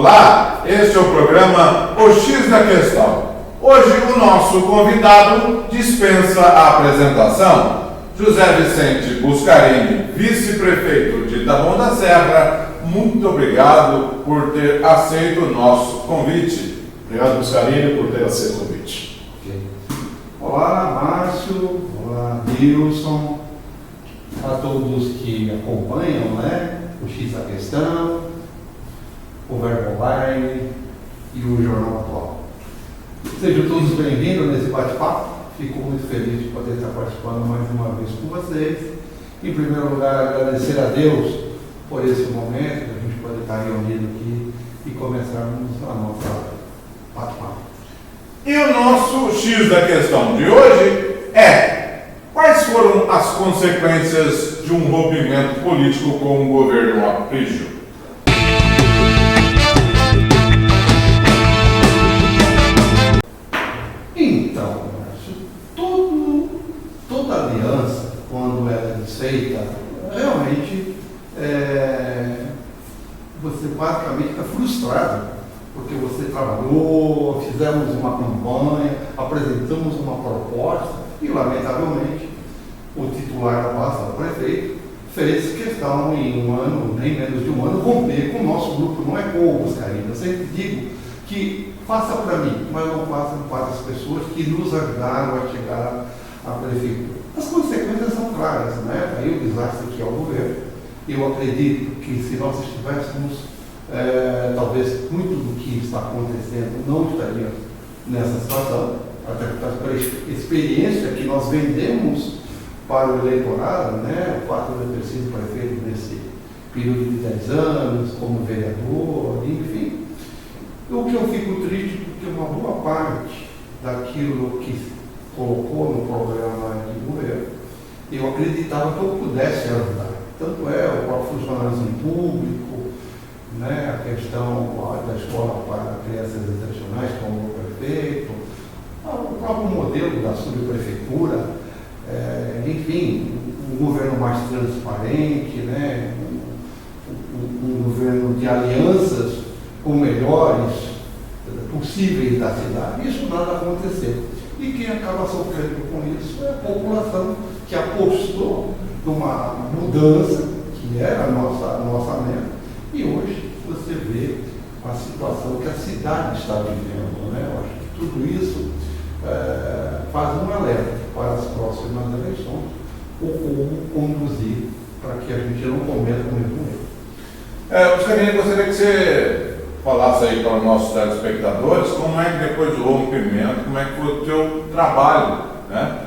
Olá, este é o programa O X da Questão. Hoje o nosso convidado dispensa a apresentação. José Vicente Buscarini, vice-prefeito de Taboão da Serra, muito obrigado por ter aceito o nosso convite. Obrigado, Buscarini, por ter aceito o convite. Okay. Olá, Márcio. Olá, Nilson. A todos que acompanham, o X da Questão, o Verbo Online e o Jornal Atual. Sejam todos bem-vindos nesse bate-papo. Fico muito feliz de poder estar participando mais uma vez com vocês. Em primeiro lugar, agradecer a Deus por esse momento, que a gente pode estar reunido aqui e começarmos a nossa bate-papo. E o nosso X da Questão de hoje é: quais foram as consequências de um rompimento político com o governo Aprígio? Então, toda aliança, quando ela é desfeita, realmente você basicamente fica frustrado, porque você trabalhou, fizemos uma campanha, apresentamos uma proposta e, lamentavelmente, o titular da pasta, o prefeito, fez questão em um ano, nem menos de um ano, romper com o nosso grupo. Não é com o Buscarini. Eu sempre digo que faça para mim, mas não faça para as pessoas que nos ajudaram a chegar à prefeitura. As consequências são claras, Aí o desastre que é o governo. Eu acredito que se nós estivéssemos, talvez muito do que está acontecendo não estaria nessa situação, até pela experiência que nós vendemos para o eleitorado, o fato de eu ter sido prefeito nesse período de 10 anos, como vereador, enfim. O que eu fico triste porque uma boa parte daquilo que colocou no programa de governo, eu acreditava que eu pudesse ajudar. Tanto o próprio funcionalismo público, a questão da escola para crianças excepcionais, como o prefeito, o próprio modelo da subprefeitura, enfim, um governo mais transparente, um governo de alianças com melhores possíveis da cidade. Isso nada aconteceu. E quem acaba sofrendo com isso é a população que apostou numa mudança, que era a nossa meta, e hoje você vê a situação que a cidade está vivendo. Eu acho que tudo isso faz um alerta para as próximas eleições, ou como conduzir para que a gente não cometa o mesmo erro. Buscarini, gostaria que você falasse aí para os nossos telespectadores como é que depois do rompimento, como é que foi o teu trabalho,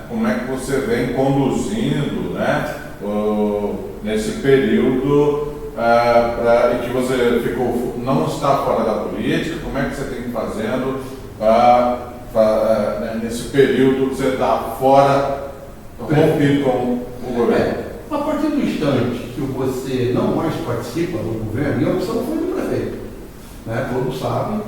como é que você vem conduzindo, nesse período em que você não está fora da política, como é que você tem fazendo nesse período que você está fora, rompido com o governo? A partir do instante que você não mais participa do governo, e a opção foi do prefeito, todos sabem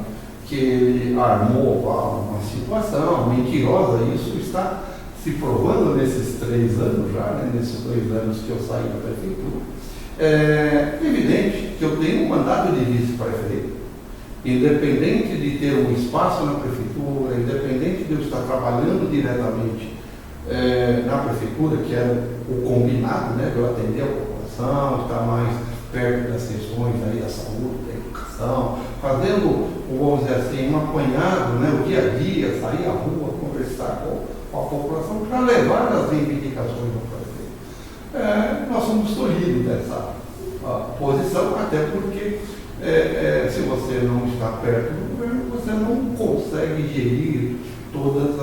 que ele armou uma situação mentirosa, e isso está se provando nesses 3 anos já, nesses 2 anos que eu saí da prefeitura. É evidente que eu tenho um mandato de vice-prefeito. Independente de ter um espaço na prefeitura, independente de eu estar trabalhando diretamente na prefeitura, que era o combinado, de eu atender a população, estar mais perto das questões da saúde, da educação, fazendo, vamos dizer assim, um apanhado, o dia a dia, sair à rua, conversar com a população, para levar as reivindicações do prefeito. Nós somos escolhidos dessa posição, até porque se você não está perto do governo, você não consegue gerir todos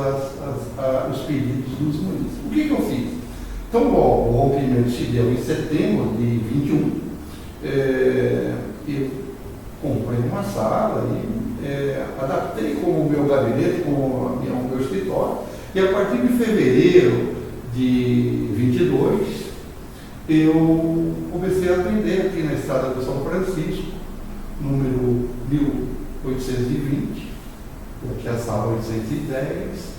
os pedidos dos municípios. O que eu fiz? Então, o rompimento se deu em setembro de 21. Eu comprei uma sala e adaptei com o meu gabinete, com o meu escritório, e a partir de fevereiro de 22, eu comecei a atender aqui na estrada do São Francisco, número 1820, aqui a sala 810,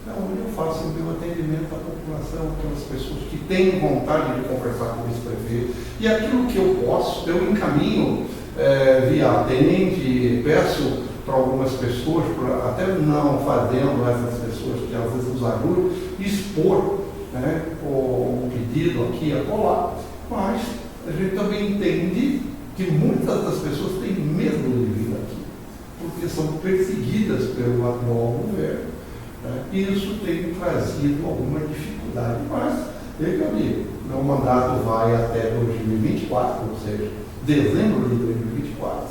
onde eu faço o meu atendimento à população, aquelas pessoas que têm vontade de conversar com o vice-prefeito. E aquilo que eu posso, eu encaminho via tenente, peço para algumas pessoas, até não fazendo essas pessoas que às vezes nos ajudam, expor, né, o pedido aqui e acolá, mas a gente também entende que muitas das pessoas têm medo de vir aqui, porque são perseguidas pelo atual governo, né, e isso tem trazido alguma dificuldade, mas, veja ali, meu mandato vai até 2024, ou seja, dezembro de 2024,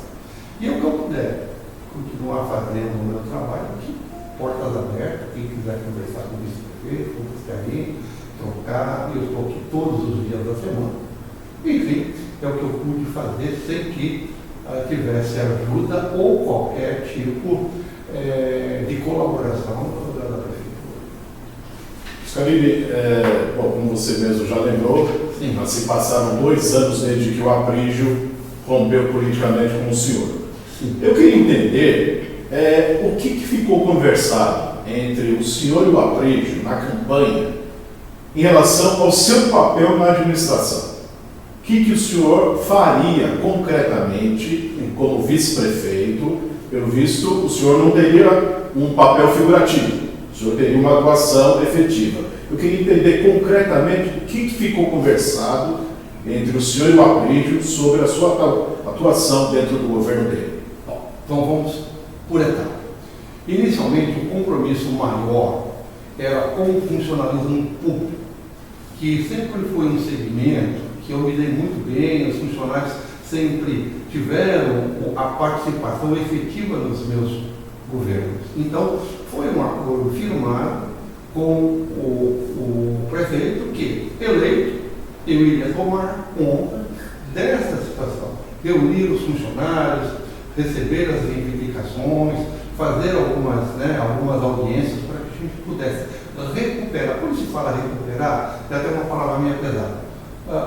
e o que eu puder continuar fazendo o meu trabalho aqui, portas abertas, quem quiser conversar com o vice-prefeito, com o Cascarinho, trocar, eu estou aqui todos os dias da semana. Enfim, é o que eu pude fazer sem que tivesse ajuda ou qualquer tipo de colaboração da prefeitura. Scarini, bom, como você mesmo já lembrou, Sim. mas se passaram 2 anos desde que o Aprígio rompeu politicamente com o senhor. Sim. Eu queria entender o que ficou conversado entre o senhor e o Aprígio na campanha em relação ao seu papel na administração. O que o senhor faria concretamente como vice-prefeito? Pelo visto, o senhor não teria um papel figurativo, o senhor teria uma atuação efetiva. Eu queria entender concretamente o que ficou conversado entre o senhor e o Aprígio sobre a sua atuação dentro do governo dele. Bom, então vamos por etapa. Inicialmente, o compromisso maior era com o funcionalismo público, que sempre foi um segmento que eu me dei muito bem, os funcionários sempre tiveram a participação efetiva nos meus governos. Então, foi um acordo firmado com o prefeito que, eleito, eu iria tomar conta dessa situação, reunir os funcionários, receber as reivindicações, fazer algumas audiências para que a gente pudesse recuperar. Quando se fala recuperar, é até uma palavra minha pesada.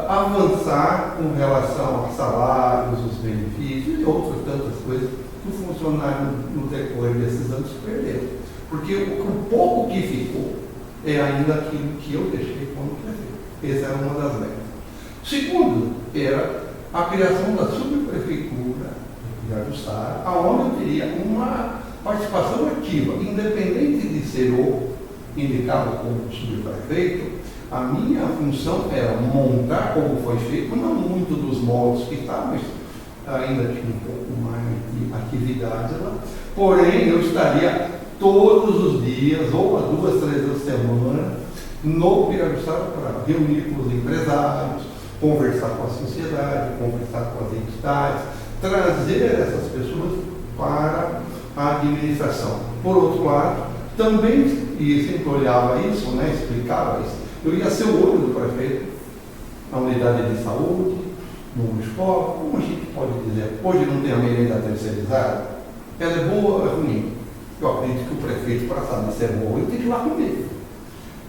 Avançar com relação a salários, os benefícios e outras tantas coisas que o funcionário no decorrer desses anos perdeu. Porque o pouco que ficou é ainda aquilo que eu deixei como prefeito. Essa era uma das metas. Segundo, era a criação da subprefeitura de Araçá, aonde eu teria uma participação ativa, independente de ser o indicado como subprefeito. A minha função era montar como foi feito, não muito dos moldes que está, mas ainda tinha um pouco mais de atividade lá. Porém, eu estaria todos os dias, ou 2, 3 vezes a semana, no Pirajussara para reunir com os empresários, conversar com a sociedade, conversar com as entidades, trazer essas pessoas para a administração. Por outro lado, também, e sempre olhava isso, explicava isso, eu ia ser o olho do prefeito na unidade de saúde, numa escola, como a gente pode dizer, hoje não tem a merenda terceirizada, ela é boa ou é ruim? Eu acredito que o prefeito, para saber se é boa ou ruim, tem que ir lá comigo.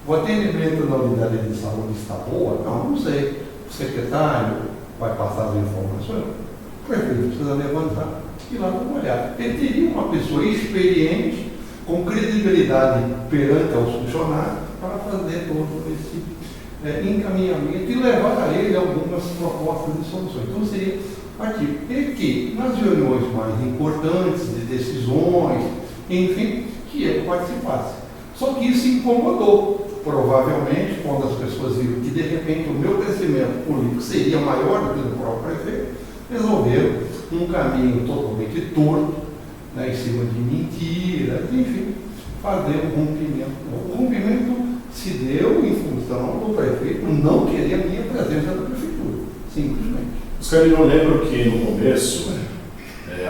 O atendimento na unidade de saúde está boa? Não sei. O secretário vai passar as informações, o prefeito precisa levantar e ir lá trabalhar. Ele teria uma pessoa experiente, com credibilidade perante aos funcionários, para fazer todo esse encaminhamento e levar a ele algumas propostas de soluções. Então seria aqui. E que nas reuniões mais importantes de decisões, enfim, que ele participasse. Só que isso incomodou. Provavelmente, quando as pessoas viram que de repente o meu crescimento político seria maior do que o do próprio prefeito, resolveram um caminho totalmente torto, em cima de mentiras, enfim, fazer um rompimento. O rompimento se deu em função do prefeito não querer a minha presença na prefeitura, simplesmente. Scarini, eu lembro que no começo,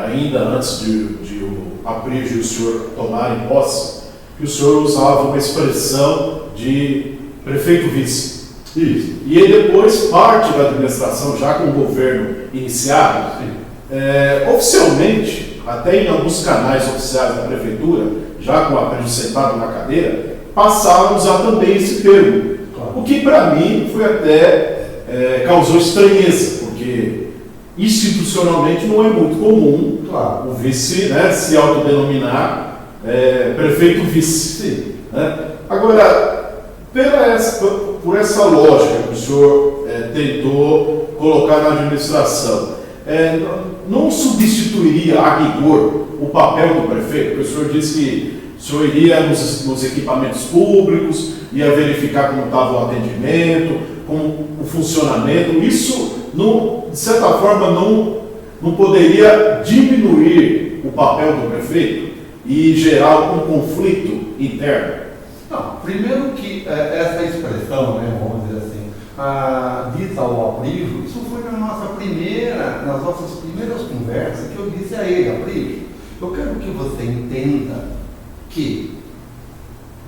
ainda antes de o Aprígio e o senhor tomarem posse, que o senhor usava uma expressão de prefeito-vice. Isso. E aí depois, parte da administração, já com o governo iniciado, oficialmente, até em alguns canais oficiais da prefeitura, já com o Aprígio sentado na cadeira, passaram a usar também esse termo. Claro. O que para mim foi até causou estranheza, porque institucionalmente não é muito comum, claro, o vice se autodenominar prefeito-vice. Né? Agora, por essa lógica que o senhor tentou colocar na administração, não substituiria a rigor o papel do prefeito? Porque o senhor disse que o senhor iria nos equipamentos públicos, ia verificar como estava o atendimento, como o funcionamento. Isso, de certa forma, não poderia diminuir o papel do prefeito e gerar um conflito interno? Não, primeiro que essa expressão, né, vamos dizer assim, dita ao Aprígio, isso foi nas nossas primeiras conversas que eu disse a ele: Aprígio, eu quero que você entenda que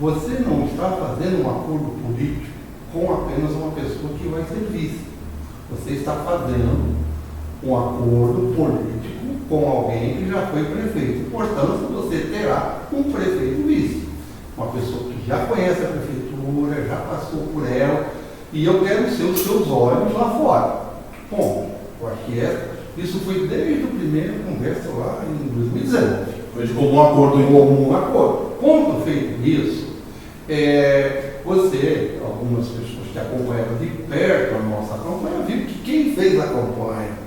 você não está fazendo um acordo político com apenas uma pessoa que vai ser vice. Você está fazendo um acordo político com alguém que já foi prefeito. Portanto, você terá um prefeito vice. Uma pessoa que já conhece a prefeitura, já passou por ela, e eu quero ser os seus olhos lá fora. Bom, eu acho que isso foi desde a primeira conversa lá em 2019. Foi de comum acordo. Em comum acordo. Quando feito isso, algumas pessoas que acompanharam de perto a nossa campanha, viram que quem fez a campanha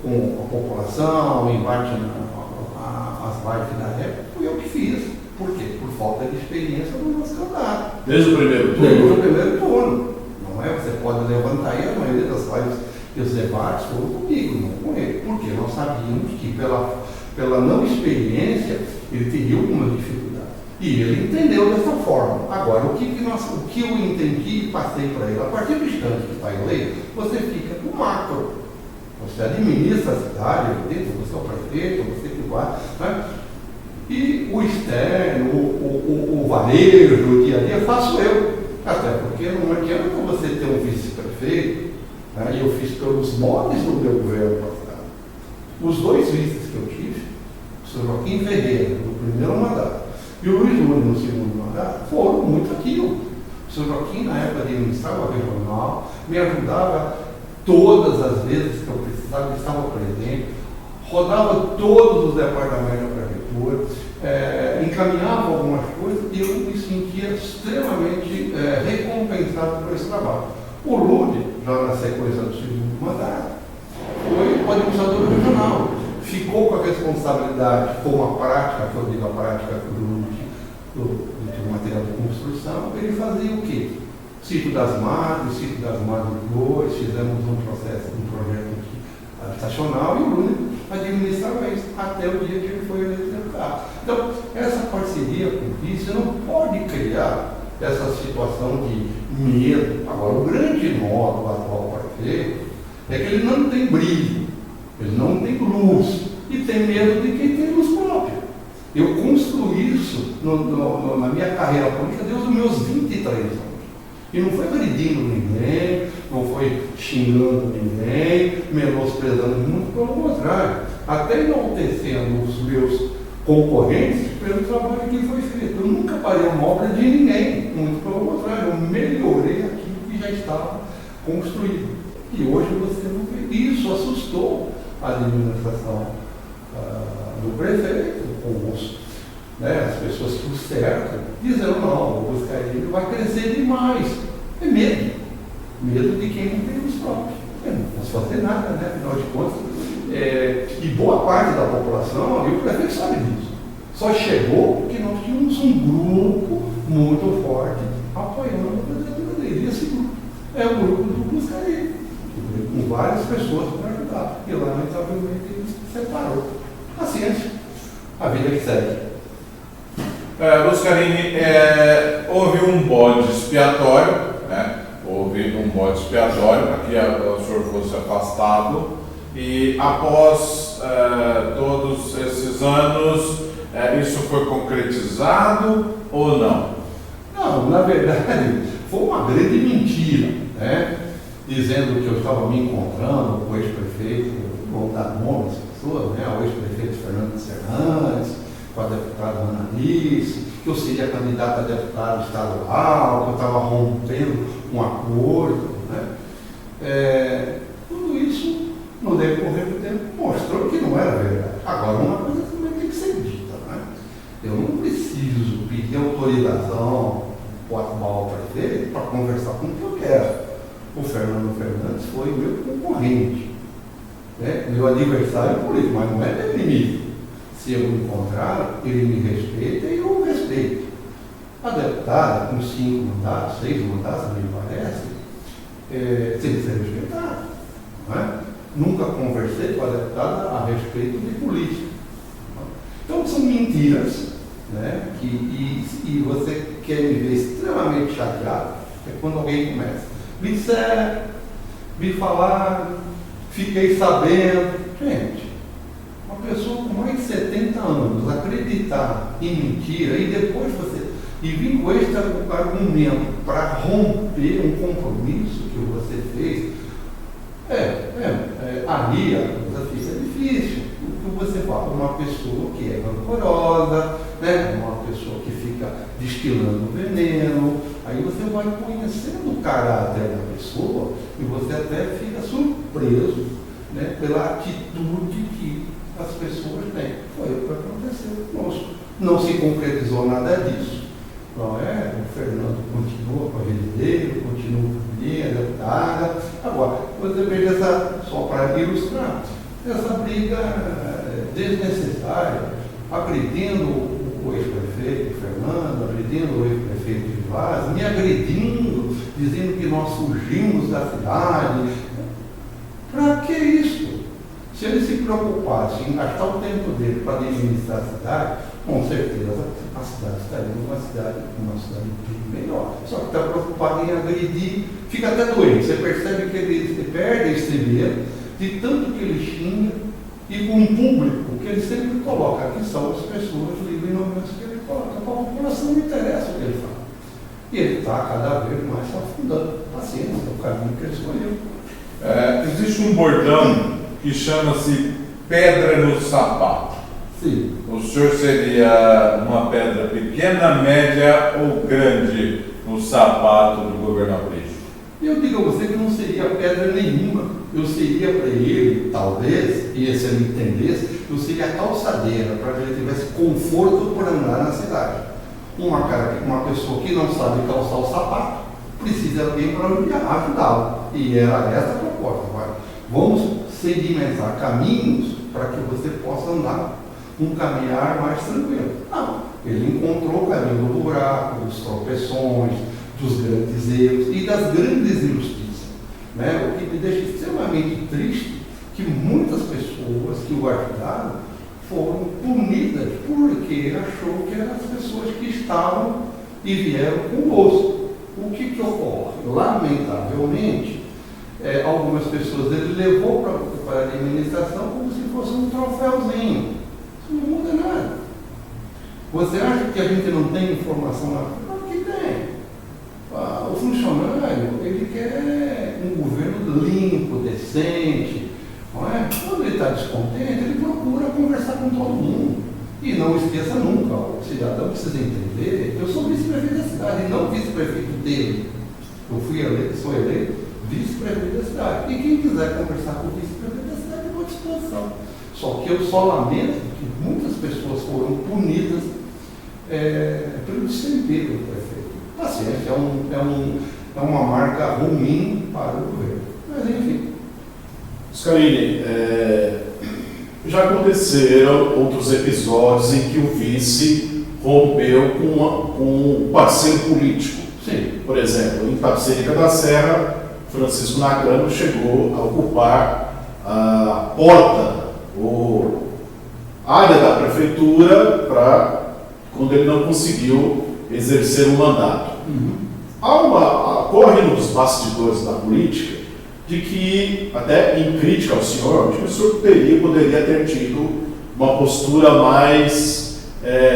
com a população, embate as lives da época, fui eu que fiz. Por quê? Por falta de experiência do nosso candidato. Desde o primeiro turno? Desde o primeiro turno. Não é? Você pode levantar aí, a maioria das lives e os debates foram comigo, não com ele. Porque nós sabíamos que pela não experiência ele teria alguma dificuldade. E ele entendeu dessa forma. Agora, o que eu entendi e passei para ele, a partir do instante que está em lei, você fica no macro. Você administra a cidade, você é o prefeito, você que vai, né? E o externo, o varejo, o dia a dia, faço eu. Até porque não adianta você ter um vice-prefeito, né? E eu fiz pelos moldes do meu governo passado. Os dois vices que eu tive, o senhor Joaquim Ferreira, no primeiro mandato, e o Luiz Nunes, no segundo mandato, foram muito aquilo. O senhor Joaquim, na época de administrar o regional, me ajudava todas as vezes que eu precisava, estava presente, rodava todos os departamentos da prefeitura, encaminhava algumas coisas e eu me sentia extremamente recompensado por esse trabalho. O Lude, já na sequência do segundo mandato, foi o administrador regional. Ficou com a responsabilidade, com a prática, que eu digo a prática do material de construção, ele fazia o quê? Sítio das Madres, Sítio das Madres 2, fizemos um projeto aqui, estacional, e o Bruno administrava isso até o dia que ele foi eleito deputado. Então, essa parceria com o vice não pode criar essa situação de medo. Agora, o grande nó do atual prefeito é que ele não tem brilho, ele não tem luz e tem medo de quem tem luz própria. Eu construí isso na minha carreira política desde os meus 23 anos. E não foi agredindo ninguém, não foi xingando ninguém, menosprezando muito, pelo contrário, até enaltecendo os meus concorrentes pelo trabalho que foi feito. Eu nunca parei uma obra de ninguém, muito pelo contrário, eu melhorei aquilo que já estava construído. E hoje você não vê. Isso assustou a administração do prefeito, com as pessoas que o cercam, dizendo: não, o Buscarini vai crescer demais. É medo. Medo de quem não tem os próprios. Eu não posso fazer nada, né? Afinal de contas. E boa parte da população, e o prefeito sabe disso, só chegou porque nós tínhamos um grupo muito forte apoiando a candidatura dele. E esse grupo é o grupo do Buscarini, com várias pessoas para ajudar. E lamentavelmente ele se separou. Paciência. A vida que segue. Buscarini, houve um bode expiatório, né? Houve um bode expiatório para que o senhor fosse afastado, e após todos esses anos, isso foi concretizado ou não? Não, na verdade, foi uma grande mentira, né? Dizendo que eu estava me encontrando com o ex-prefeito, vou dar nome às pessoas, né? O ex-prefeito Fernando Serrantes, com a deputada Ana Alice, que eu seria candidata a deputado estadual, que eu estava rompendo um acordo, né? Tudo isso, no decorrer do tempo, mostrou que não era verdade. Agora, uma coisa também tem que ser dita, né? Eu não preciso pedir autorização para o atual prefeito para conversar com o que eu quero. O Fernando Fernandes foi o meu concorrente. né? Meu adversário político, mas não é meu inimigo. Se eu encontrar, ele me respeita e eu o respeito. A deputada, com 5 mandatos, 6 mandatos, me parece, tem que ser respeitada. Não é? Nunca conversei com a deputada a respeito de política. Então são mentiras, né? E você quer me ver extremamente chateado, é quando alguém começa. Me disseram, me falaram, fiquei sabendo. Gente, uma pessoa com mais de 70 anos acreditar em mentira e depois você vir com este argumento para romper um compromisso que você fez, aí a coisa fica difícil. O que você fala, uma pessoa que é rancorosa, né? Uma pessoa que fica destilando veneno, aí você vai conhecendo o caráter da pessoa e você até fica surpreso, né? Pela atitude que as pessoas têm. Foi o que aconteceu conosco. Não se concretizou nada disso. Não é? O Fernando continua com a vida dele, continua com a minha deputada. Agora, você veja só para ilustrar, essa briga desnecessária, agredindo o ex-prefeito Fernando, agredindo o ex-prefeito de Vaz, me agredindo, dizendo que nós fugimos da cidade. Para que isso? Se ele se preocupasse em gastar o tempo dele para administrar a cidade, com certeza a cidade estaria uma cidade bem melhor. Só que está preocupado em agredir, fica até doente. Você percebe que ele perde a estribeira de tanto que ele xinga e com um público que ele sempre coloca, que são as pessoas livres que ele coloca. A população não interessa o que ele fala. E ele está cada vez mais se afundando. Paciência, é o caminho que ele escolheu. Existe um bordão que chama-se pedra no sapato. Sim. O senhor seria uma pedra pequena, média ou grande no sapato do governo Aprígio? Eu digo a você que não seria pedra nenhuma. Eu seria para ele, talvez, e se ele entendesse, eu seria a calçadeira, para que ele tivesse conforto por andar na cidade. Uma pessoa que não sabe calçar o sapato, precisa de alguém para ajudá-lo. E era essa a proposta. Agora, vamos sedimentar caminhos para que você possa andar um caminhar mais tranquilo. Não, ele encontrou o caminho do buraco, dos tropeções, dos grandes erros e das grandes injustiças. Né? O que me deixa extremamente triste que muitas pessoas que o ajudaram foram punidas porque achou que eram as pessoas que estavam e vieram conosco. O que ocorre? Lamentavelmente, algumas pessoas ele levou para a administração como se fosse um troféuzinho. Isso não muda nada. Você acha que a gente não tem informação lá? Não, que tem. O funcionário, ele quer um governo limpo, decente, não é? Quando ele está descontente, ele procura conversar com todo mundo. E não esqueça nunca, o cidadão precisa entender que eu sou vice-prefeito da cidade e não vice-prefeito dele. Eu sou eleito vice-prefeito da cidade. E quem quiser conversar com o vice-prefeito da cidade, eu estou à disposição. Só que eu só lamento que muitas pessoas foram punidas pelo destempero do prefeito. Paciência, é uma marca ruim para o governo. Mas enfim. Scarini, já aconteceram outros episódios em que o vice rompeu com um parceiro político. Sim. Por exemplo, em Tapicerica da Serra, Francisco Nakano chegou a ocupar a porta, ou área da prefeitura, quando ele não conseguiu exercer o mandato. Ocorre nos bastidores da política de que, até em crítica ao senhor, que o senhor poderia ter tido uma postura mais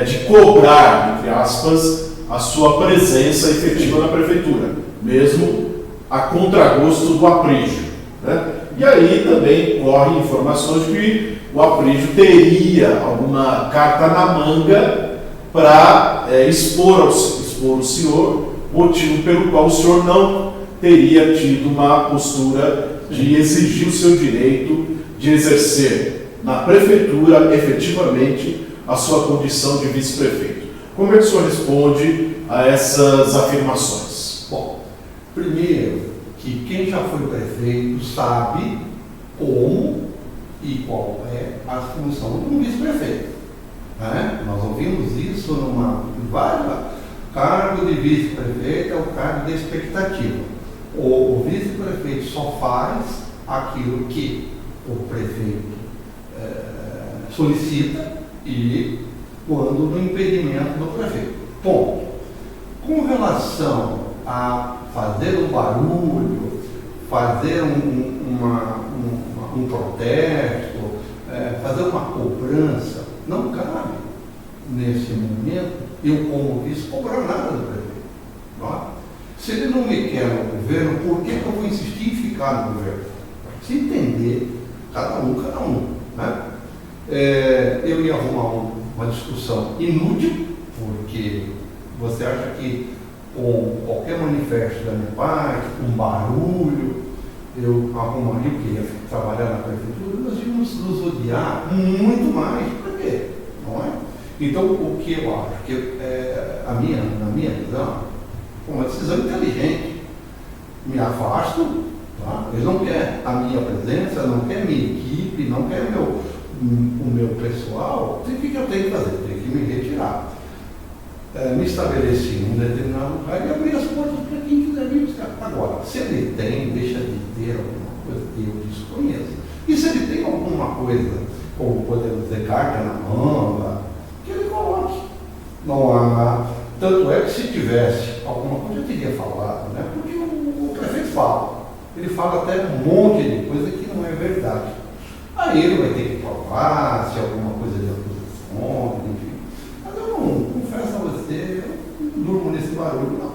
de cobrar, entre aspas, a sua presença efetiva na prefeitura, mesmo a contragosto do Aprígio, né? E aí também correm informações de que o Aprígio teria alguma carta na manga para expor o senhor, motivo pelo qual o senhor não teria tido uma postura de exigir o seu direito de exercer na prefeitura efetivamente a sua condição de vice-prefeito. Como é que o senhor responde a essas afirmações? Bom, primeiro, que quem já foi prefeito sabe como e qual é a função de um vice-prefeito. Né? Nós ouvimos isso em vários cargo de vice-prefeito é o cargo de expectativa. O vice-prefeito só faz aquilo que o prefeito solicita e quando no impedimento do prefeito. Ponto. Com relação a fazer um barulho, fazer um protesto, fazer uma cobrança, não cabe, nesse momento, eu como vice cobrar nada do prefeito. Não é? Se ele não me quer no governo, por que eu vou insistir em ficar no governo? Se entender, cada um. Né? Eu ia arrumar uma discussão inútil, porque você acha que com qualquer manifesto da minha parte, um barulho, eu arrumaria o quê? Ia trabalhar na prefeitura, nós íamos nos odiar muito mais. Por quê? Não é? Então, o que eu acho? Que na minha visão, uma decisão inteligente. Me afasto, tá? Eles não querem a minha presença, não querem a minha equipe, não querem o meu pessoal. O que eu tenho que fazer? Tenho que me retirar. Me estabeleci em um determinado lugar e abrir as portas para quem quiser vir buscar. Agora, se ele tem, deixa de ter alguma coisa que eu desconheço. E se ele tem alguma coisa, como podemos dizer, carta na manga, que ele coloque. Não há. Tanto é que se tivesse alguma coisa eu teria falado, né? Porque o prefeito fala. Ele fala até um monte de coisa que não é verdade. Aí ele vai ter que provar se alguma coisa de oposição, enfim. Mas eu não confesso a você, eu não durmo nesse barulho, não.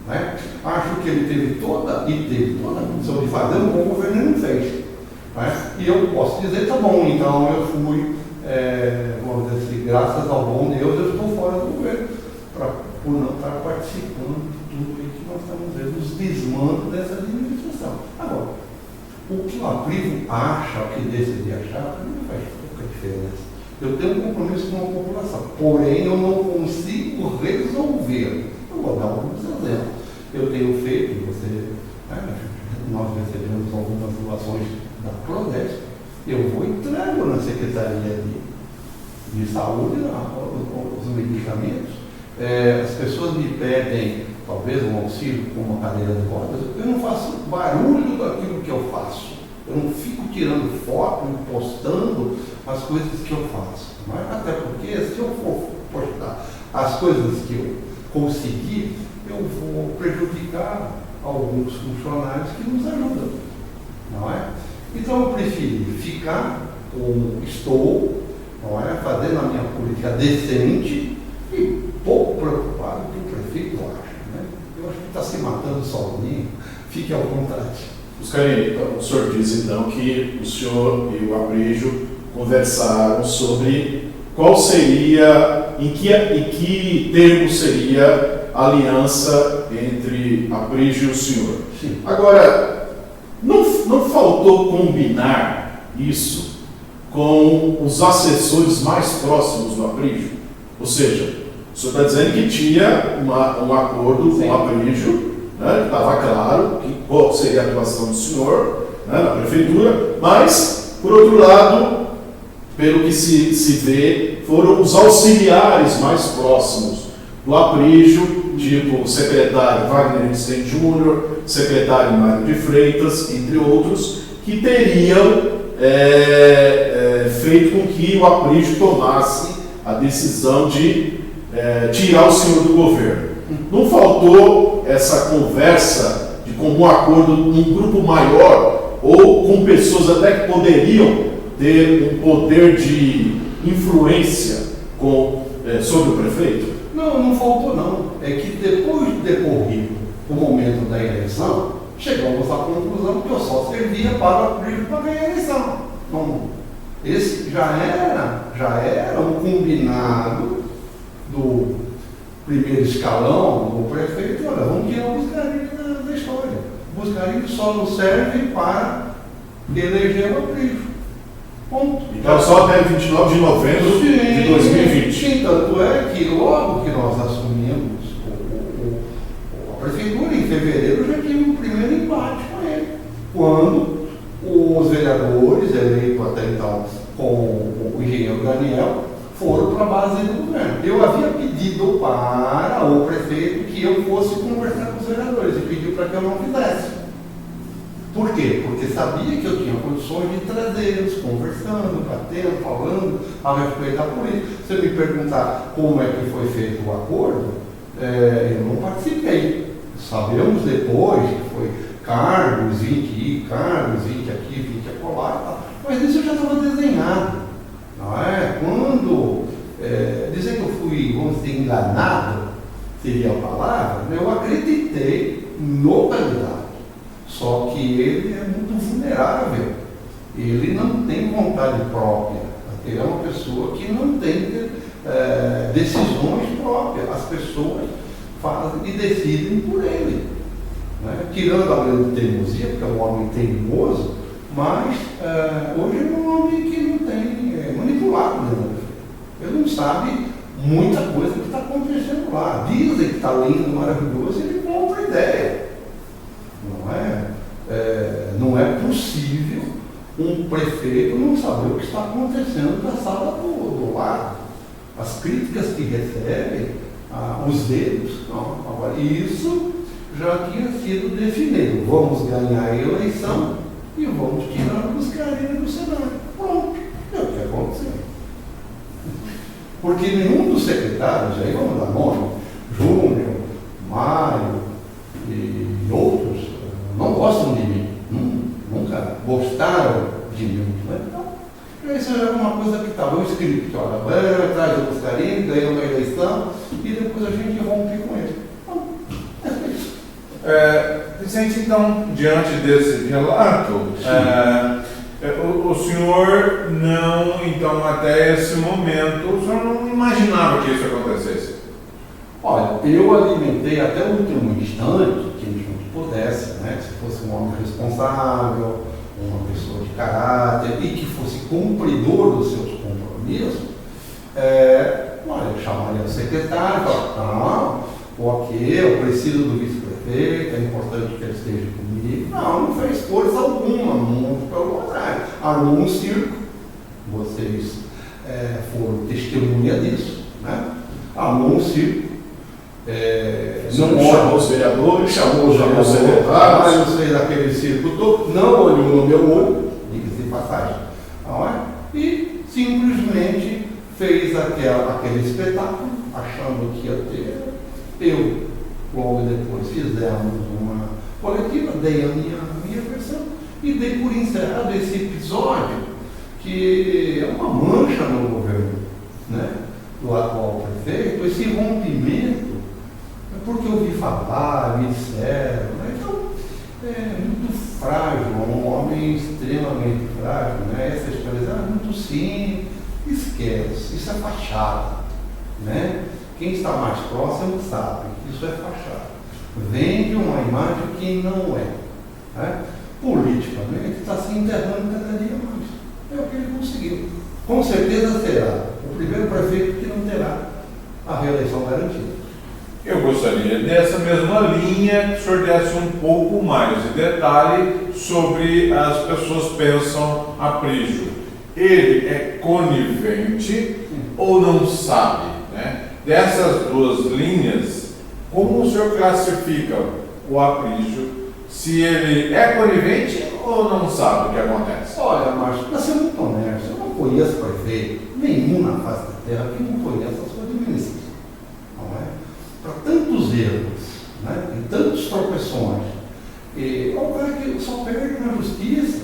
Né? Acho que ele teve toda a condição de fazer um bom governo e não fez. Né? E eu posso dizer, tá bom, então eu fui, vamos dizer assim, graças ao bom Deus, eu estou fora do governo, por não estar participando de tudo que nós estamos vendo, os desmandos dessa administração. Agora, o que o Aprígio acha, o que decide achar, para mim não faz pouca diferença. Eu tenho um compromisso com a população, porém eu não consigo resolver. Eu vou dar alguns exemplos. Eu tenho feito, nós recebemos algumas doações da Prodesp, eu vou entrego na Secretaria de Saúde os medicamentos. As pessoas me pedem, talvez, um auxílio com uma cadeira de rodas, eu não faço barulho daquilo que eu faço. Eu não fico tirando foto e postando as coisas que eu faço. Mas, até porque, se eu for postar as coisas que eu consegui, eu vou prejudicar alguns funcionários que nos ajudam. Não é? Então, eu prefiro ficar como estou, não é? Fazendo a minha política decente e pouco preocupado com o que o prefeito acha. Né? Eu acho que está se matando sozinho. Fique à vontade. Buscarini, o senhor diz então que o senhor e o Aprígio conversaram sobre qual seria, em que termos seria a aliança entre Aprígio e o senhor. Sim. Agora, não faltou combinar isso com os assessores mais próximos do Aprígio? Ou seja, o senhor está dizendo que tinha um acordo com o Aprígio, né? Estava claro qual seria a atuação do senhor, né, na prefeitura, mas, por outro lado, pelo que se vê, foram os auxiliares mais próximos do Aprígio, tipo o secretário Wagner Vicente Júnior, secretário Mário de Freitas, entre outros, que teriam feito com que o Aprígio tomasse a decisão de tirar o senhor do governo. Não faltou essa conversa de comum acordo num grupo maior ou com pessoas até que poderiam ter um poder de influência sobre o prefeito? Não faltou não. É que depois de decorrido o momento da eleição, chegamos à conclusão que eu só servia para ganhar a eleição. Então, esse já era um combinado do primeiro escalão do prefeito. Olha, vamos tirar o Buscarini da história. O Buscarini só não serve para eleger o Aprígio. Ponto. Então só até 29 de novembro de 2020. Sim, tanto é que logo que nós assumimos a prefeitura, em fevereiro, já tive um primeiro embate com ele. Quando o os vereadores eleitos até então com o engenheiro Daniel foram para a base do governo. Eu havia pedido para o prefeito que eu fosse conversar com os vereadores e pediu para que eu não fizesse. Por quê? Porque sabia que eu tinha condições de trazê-los, conversando, batendo, falando a respeito da política. Se você me perguntar como é que foi feito o acordo, eu não participei. Sabemos depois que foi cargos, 20 cargos, 20 aqui, 20 acolá, mas isso já estava desenhado. Não é? Quando dizer que eu fui, vamos dizer, enganado, seria a palavra, eu acreditei no candidato. Só que ele é muito vulnerável. Ele não tem vontade própria. Ele é uma pessoa que não tem decisões próprias. As pessoas fazem e decidem por ele. Né? Tirando a grande teimosia, porque é um homem teimoso, mas hoje é um homem que não tem manipulado. Né? Ele não sabe muita coisa que está acontecendo lá. Dizem que está lindo, maravilhoso, ele compra a ideia. Não é possível um prefeito não saber o que está acontecendo na sala do lado. As críticas que recebe, os dedos, não. Agora, isso já tinha sido definido. Vamos ganhar a eleição e vamos tirar os carinhos do Senado. Pronto, é o que aconteceu. Porque nenhum dos secretários, aí vamos dar nome, Júnior, Mário e outros, não gostam de mim, nunca gostaram de mim. Né? Então, isso era uma coisa que estava escrito, que olha, vai atrás do Buscarini, ganhou uma eleição e depois a gente rompe com ele. Então, é isso. Vicente, então, diante desse relato, o senhor não, então, até esse momento, o senhor não imaginava que isso acontecesse? Olha, eu alimentei até o último instante que a gente pudesse, né, se fosse um homem responsável, uma pessoa de caráter e que fosse cumpridor dos seus compromissos, eu chamaria o secretário e falaria, ok, eu preciso do vice-prefeito, é importante que ele esteja comigo. Não fez força alguma, muito pelo contrário. Armou um circo, vocês foram testemunha disso, né? Armou um circo. Não chamou os vereadores, chamou os secretários, fez aquele circo todo, não olhou no meu olho, diga-se de passagem, e simplesmente fez aquele espetáculo, achando que ia ter. Eu, logo depois, fizemos uma coletiva, dei a minha versão e dei por encerrado esse episódio, que é uma mancha no governo, né, do atual prefeito, esse rompimento. Porque eu ouvi falar, me disseram, né? Então, é muito frágil, um homem extremamente frágil, né? Essa história muito simples, esquece, isso é fachada, né? Quem está mais próximo sabe que isso é fachada. Vende uma imagem que não é, né? Politicamente está se enterrando cada dia mais. É o que ele conseguiu. Com certeza será o primeiro prefeito que não terá a reeleição garantida. Eu gostaria dessa mesma linha que o senhor desse um pouco mais de detalhe sobre as pessoas pensam Aprígio. Ele é conivente ou não sabe? Né? Dessas duas linhas, como o senhor classifica o Aprígio? Se ele é conivente ou não sabe o que acontece? Olha, Márcio, para ser muito honesto, eu não conheço prefeito nenhum na face da terra que não conheça a sua administração. Não é? Para tantos erros, né, e tantos tropeções, é um cara que só perde na justiça.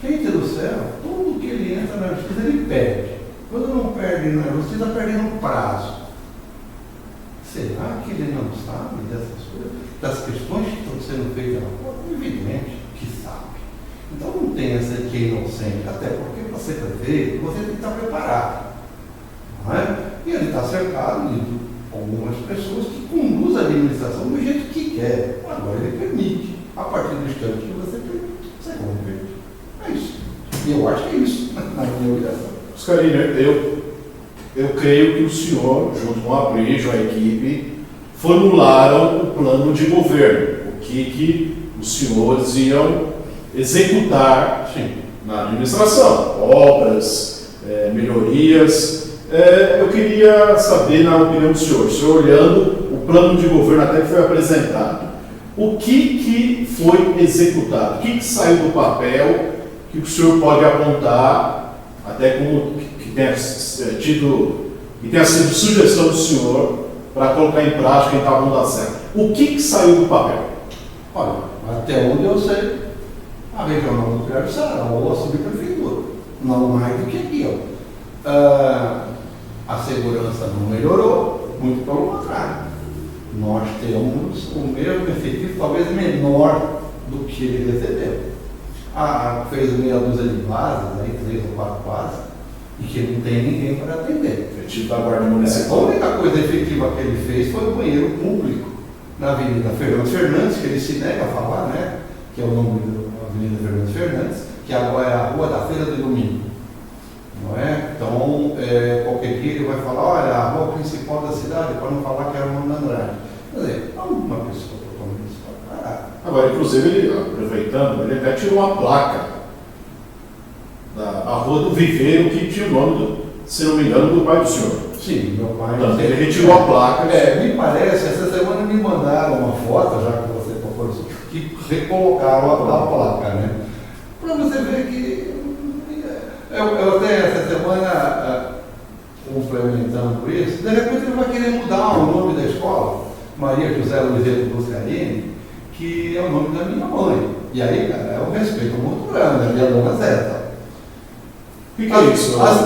Gente do céu, tudo que ele entra na justiça, ele perde. Quando não perde na justiça, perde no prazo. Será que ele não sabe dessas coisas, das questões que estão sendo feitas na coisa? Evidente que sabe. Então não tem essa que é inocente, até porque para ser prefeito, você tem que estar preparado. Não é? E ele está cercado de algumas pessoas que conduzem a administração do jeito que quer. Agora ele permite. A partir do instante que você permite, você converte. É isso. E eu acho que é isso, na minha obrigação. Buscarini, eu creio que o senhor, junto com a Aprígio, a equipe, formularam o plano de governo. O que os senhores iam executar Sim. na administração, obras, melhorias. Eu queria saber, na opinião do senhor olhando o plano de governo até que foi apresentado, o que foi executado, o que saiu do papel que o senhor pode apontar, até como que tenha sido sugestão do senhor para colocar em prática em Taboão da Serra. O que saiu do papel? Olha, até onde eu sei, a regional nuclear será ou a subprefeitura, não mais do que aquilo. A segurança não melhorou, muito pelo contrário. Nós temos o mesmo efetivo, talvez menor do que ele recebeu. Fez meia dúzia de bases, aí 3 ou 4 bases, e que não tem ninguém para atender. Efetivo da Guarda Municipal. A única coisa efetiva que ele fez foi o banheiro público na Avenida Fernando Fernandes, que ele se nega a falar, né? Que é o nome da Avenida Fernando Fernandes, que agora é a Rua da Feira de Domingo. Não é? Então, qualquer dia ele vai falar, olha, a rua principal da cidade, para não falar que era o nome da Andrade. Quer dizer, alguma pessoa totalmente despreparada. Agora, inclusive, ele, aproveitando, ele até tirou uma placa da Rua do Viveiro, que tinha o nome, se não me engano, do pai do senhor. Sim, meu pai. Então, ele retirou a placa. Me parece, essa semana me mandaram uma foto, já que você tocou isso, que recolocaram a placa, né? Para você ver que eu até essa semana, complementando isso, de repente ele vai querer mudar o nome da escola, Maria José Luizeto Buscarini, que é o nome da minha mãe. E aí, cara, é um respeito muito grande, a minha dona Zeta. O que é isso? As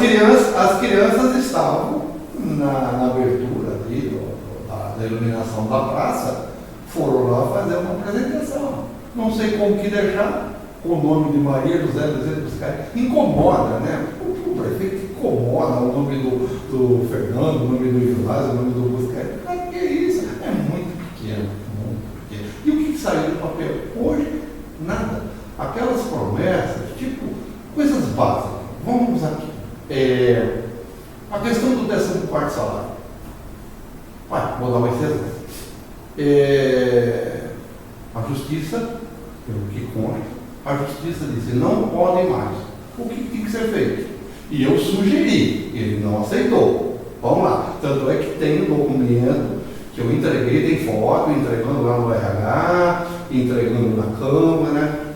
crianças estavam na abertura ali, da iluminação da praça, foram lá fazer uma apresentação. Não sei como que deixar com o nome de Maria José Luizeto Buscarini. Incomoda, né? O prefeito incomoda o nome do Fernando, o nome do Gilásio, o nome do Buscarini. Mas que é isso? É muito pequeno, muito pequeno. E o que saiu do papel? Hoje, nada. Aquelas promessas, tipo, coisas básicas. Vamos aqui. A questão do 14º salário. Vou dar um exemplo. A justiça, pelo que consta, a justiça disse, não podem mais. O que tem que ser feito? E eu sugeri, ele não aceitou. Vamos lá. Tanto é que tem um documento que eu entreguei, tem foto, entregando lá no RH, entregando na Câmara,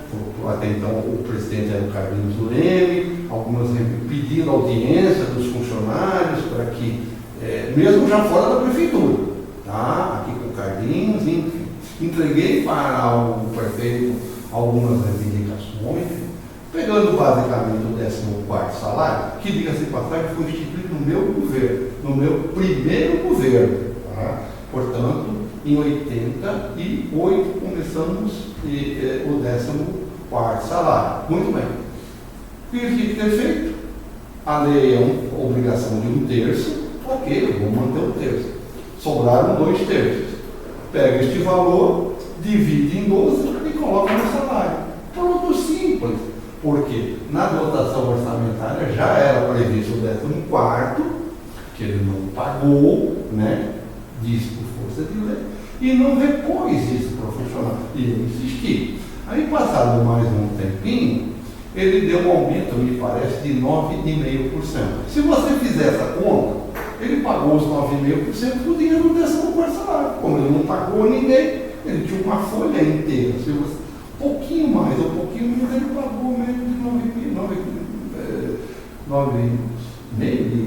até então o presidente era o Carlinhos Leme, algumas pedindo audiência dos funcionários para que, mesmo já fora da prefeitura, tá? Aqui com o Carlinhos, enfim. Entreguei para o prefeito algumas reivindicações, pegando basicamente o 14º salário, que, diga-se de passagem, foi instituído no meu governo, no meu primeiro governo. Tá? Portanto, em 88 começamos o 14º salário. Muito bem. O que tinha que ter feito? A lei é uma obrigação de 1/3, ok, vou manter 1/3. Sobraram 2/3. Pega este valor, divide em 12 e coloca no salário. Pronto, simples. Porque na dotação orçamentária já era previsto o 14º, que ele não pagou, né? Disse por força de lei, e não repôs isso para o funcionário. E eu insisti. Aí, passado mais um tempinho, ele deu um aumento, me parece, de 9,5%. Se você fizer essa conta, ele pagou os 9,5% do dinheiro do 14º salário. Como ele não pagou ninguém, ele tinha uma folha inteira. Se você, pouquinho mais ou pouquinho menos, ele pagou menos de 9,5%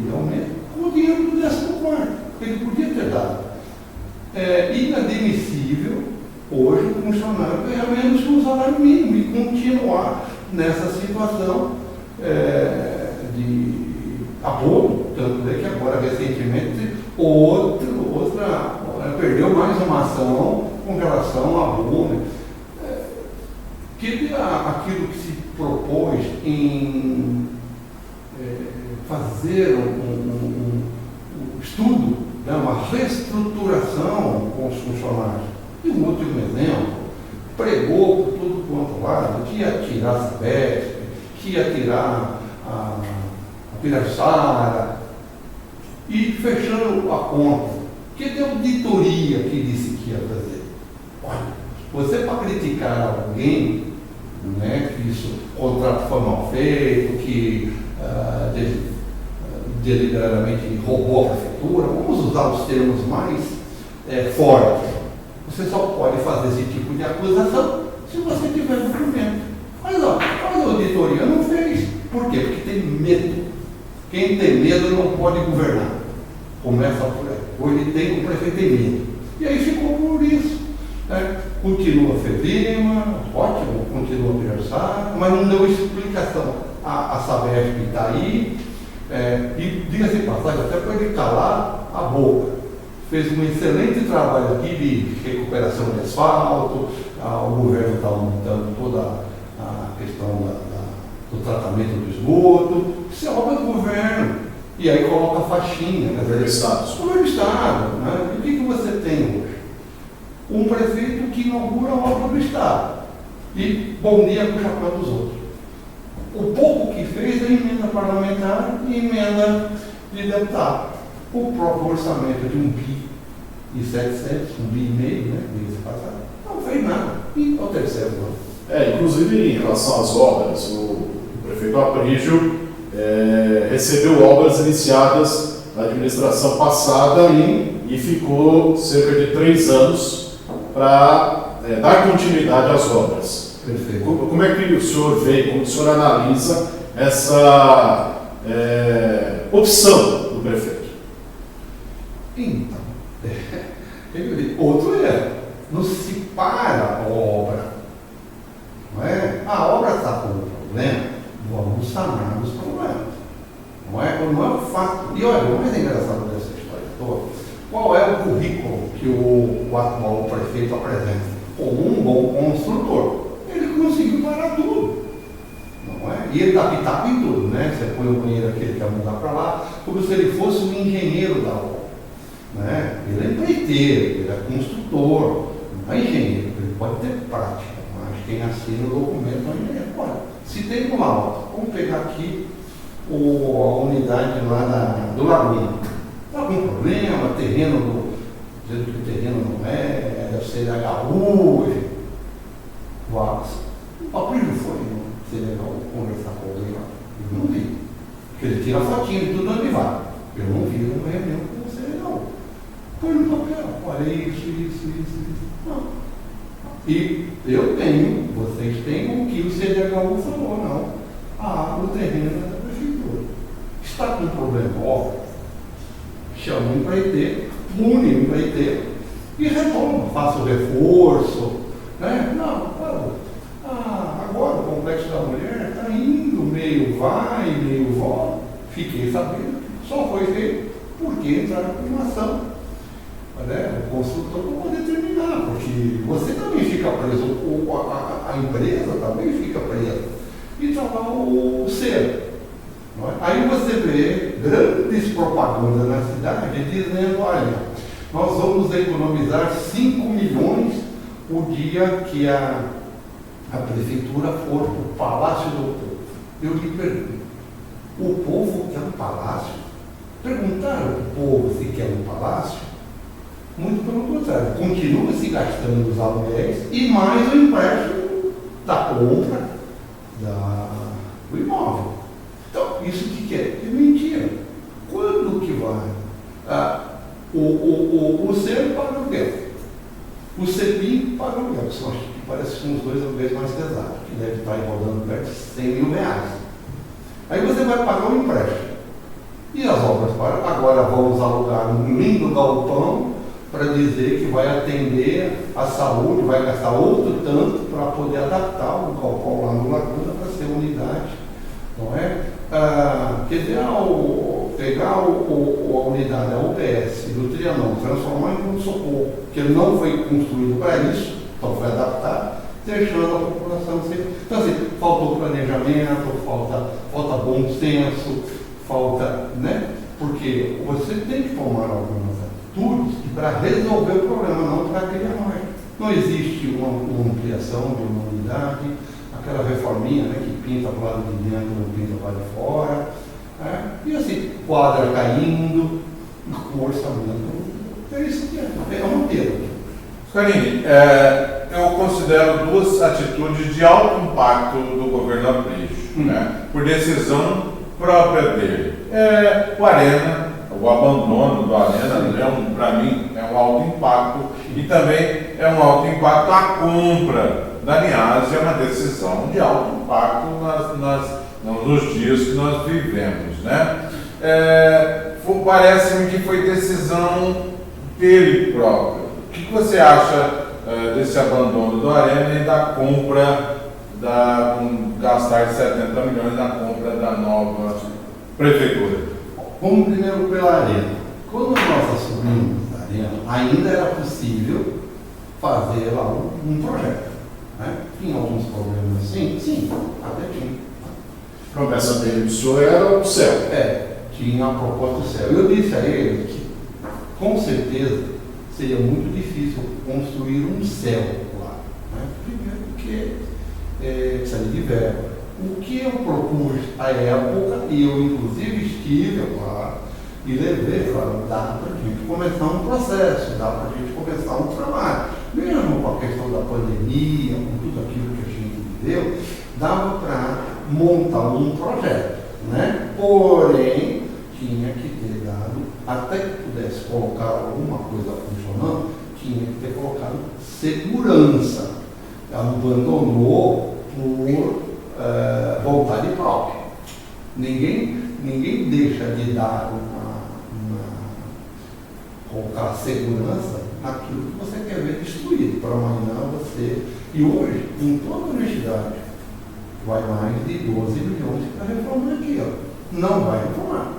de aumento com o dinheiro do 14º. Ele podia ter dado. É inadmissível hoje o funcionário ganhar menos que um salário mínimo e continuar nessa situação de apoio. Tanto é que agora, recentemente, outra perdeu mais uma ação com relação a abono. Aquilo que se propôs em fazer um estudo, né, uma reestruturação com os funcionários. E um último exemplo, pregou por tudo quanto lado, que ia tirar a Sabesp, que ia tirar a Pirajara, e fechando a conta, que deu auditoria que disse que ia fazer. Olha, você para criticar alguém, né, que o contrato foi mal feito, que deliberadamente roubou a prefeitura. Vamos usar os termos mais fortes. Você só pode fazer esse tipo de acusação se você tiver documento. Mas faz a auditoria, não fez. Por quê? Porque tem medo. Quem tem medo não pode governar. Começa por aí. O prefeito tem medo. E aí ficou por isso. Continua Fedima, ótimo, continua Piaçá, mas não deu explicação. A Sabesp está aí, e diga-se de passagem, até para ele calar a boca. Fez um excelente trabalho aqui de recuperação de asfalto, o governo está aumentando toda a questão do tratamento do esgoto. Isso é obra do governo. E aí coloca a faixinha. Governo do Estado. Governo do Estado. Né? E o que você tem hoje? Um prefeito que inaugura a obra do Estado e bom dia com o chapéu dos outros. O pouco que fez é emenda parlamentar e emenda de deputado. O próprio orçamento de 1,7 bi, né, mês passado, não fez nada. E ao terceiro ano. Inclusive em relação às obras, o prefeito Aprígio recebeu obras iniciadas na administração passada e ficou cerca de 3 anos para dar continuidade às obras. Perfeito. Como é que o senhor vê, como o senhor analisa essa opção do prefeito? Então, outro não se para a obra. Não é? A obra está com um problema, vamos sanar os problemas. Não é o fato. E olha, o mais engraçado dessa história toda, qual é o currículo que o atual prefeito apresenta? Como um bom construtor. Ele conseguiu parar tudo. Não é? E ele dá pitaco em tudo, né? Você põe o banheiro aqui, ele quer mudar para lá, como se ele fosse um engenheiro da obra. Né? Ele é empreiteiro, ele é construtor, não é engenheiro, ele pode ter prática, mas quem assina o documento não é engenheiro. Olha, se tem uma aula, vamos pegar aqui a unidade lá do Lagoinha. Está com problema, terreno, dizendo que o terreno não deve ser HU. O Aprígio foi no CDHU conversar com alguém lá. Eu não vi. Porque ele tira a fotinha de tudo onde vai. Eu não vi uma reunião com o CDHU. Põe no papel, olha isso. Não. E eu tenho, vocês têm o que o CDHU falou, não. O terreno é da prefeitura. Está com um problema, óbvio. Chama o empreiteiro, pune o empreiteiro e retoma, faça o reforço. Né? Não, parou. Agora o Complexo da Mulher está indo, meio vai, meio volta. Fiquei sabendo que só foi feito porque entraram com uma ação. O construtor não pode terminar, porque você também fica preso, a empresa também fica presa. E está lá o selo. Aí você vê grandes propagandas na cidade dizendo, olha, nós vamos economizar 5 milhões o dia que a prefeitura for para o Palácio do Povo. Eu lhe pergunto, o povo quer um palácio? Perguntaram ao povo se quer um palácio? Muito pelo contrário, continua se gastando os aluguéis e mais o empréstimo da compra do imóvel. Então, isso que é mentira. Quando que vai? O CER paga aluguel. O CEPIM paga aluguel, que são, parece que são os dois aluguéis mais pesados, que deve estar rodando perto de 100 mil reais. Aí você vai pagar o empréstimo. E as obras param. Agora vamos alugar um lindo galpão para dizer que vai atender a saúde, vai gastar outro tanto para poder adaptar o galpão lá no Laguna para ser unidade. Não é? Quer dizer, pegar a unidade, a UPS do Trianon, transformar em pronto-socorro, que ele não foi construído para isso, então foi adaptado, deixando a população sem. Então, assim, faltou planejamento, falta bom senso, falta, né? Porque você tem que tomar algumas atitudes para resolver o problema, não para criar mais. Não existe uma ampliação de uma unidade, aquela reforminha, né, que pinta para o lado de dentro, não pinta para o lado de fora. E assim, quadra caindo, o orçamento. É isso que é uma perda. Scarini, eu considero duas atitudes de alto impacto do governo Aprígio, né? Por decisão própria dele. O Arena, o abandono do Arena, para mim, é um alto impacto, e também é um alto impacto a compra da Niasa, é uma decisão de alto impacto nos dias que nós vivemos, né? Parece-me que foi decisão dele próprio. O que você acha desse abandono do Arena e da compra, gastar 70 milhões na compra da nova prefeitura? Vamos primeiro pela Arena. Quando nós assumimos a Arena, ainda era possível fazer lá um projeto, né? Tinha alguns problemas assim? Sim, até tinha. A promessa dele do senhor era o céu. Tinha a proposta do céu. Eu disse a ele que, com certeza, seria muito difícil construir um céu lá, né? Primeiro porque precisa de verba. O que eu propus à época, e eu inclusive estive lá e levei, falando, dá para a gente começar um processo, dá para a gente começar um trabalho. Mesmo com a questão da pandemia, com tudo aquilo que a gente viveu, dava para montar um projeto, né? Porém, tinha que ter dado, até que pudesse colocar alguma coisa funcionando, tinha que ter colocado segurança. Ela abandonou por vontade própria. Ninguém deixa de dar colocar segurança naquilo que você quer ver destruído. Para amanhã você. E hoje, em toda a universidade, vai mais de 12 milhões para reformar aqui. Não vai reformar.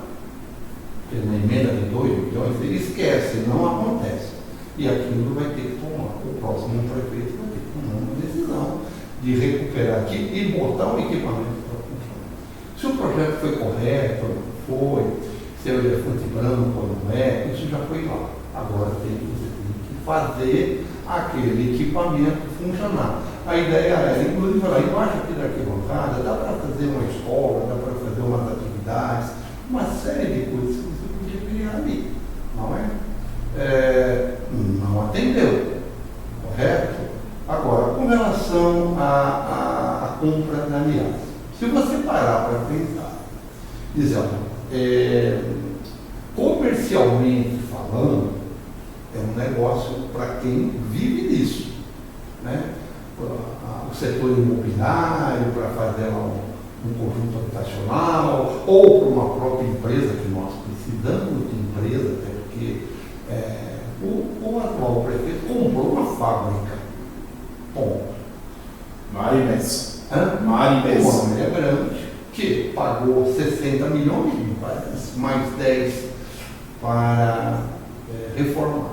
Porque na emenda de 2 milhões, ele esquece, não acontece. E aquilo vai ter que tomar. O próximo prefeito vai ter que tomar uma decisão de recuperar aqui e botar um equipamento para funcionar. Se o projeto foi correto, não foi, se é o elefante branco ou não é, isso já foi lá. Agora você tem que fazer aquele equipamento funcionar. A ideia era, inclusive, lá embaixo aqui da arquibancada, dá para fazer uma escola, dá para fazer umas atividades, uma série de coisas que você podia criar ali, não é? Não atendeu, correto? Agora, com relação à compra da Niasa, se você parar para pensar, dizer, comercialmente falando, é um negócio para quem vive disso, né? O setor imobiliário, para fazer um conjunto habitacional, ou para uma própria empresa, que nós precisamos de empresa, até porque o atual prefeito comprou uma fábrica. Ponto. Marinense. Uma família grande, que pagou 60 milhões, mais 10 para reformar.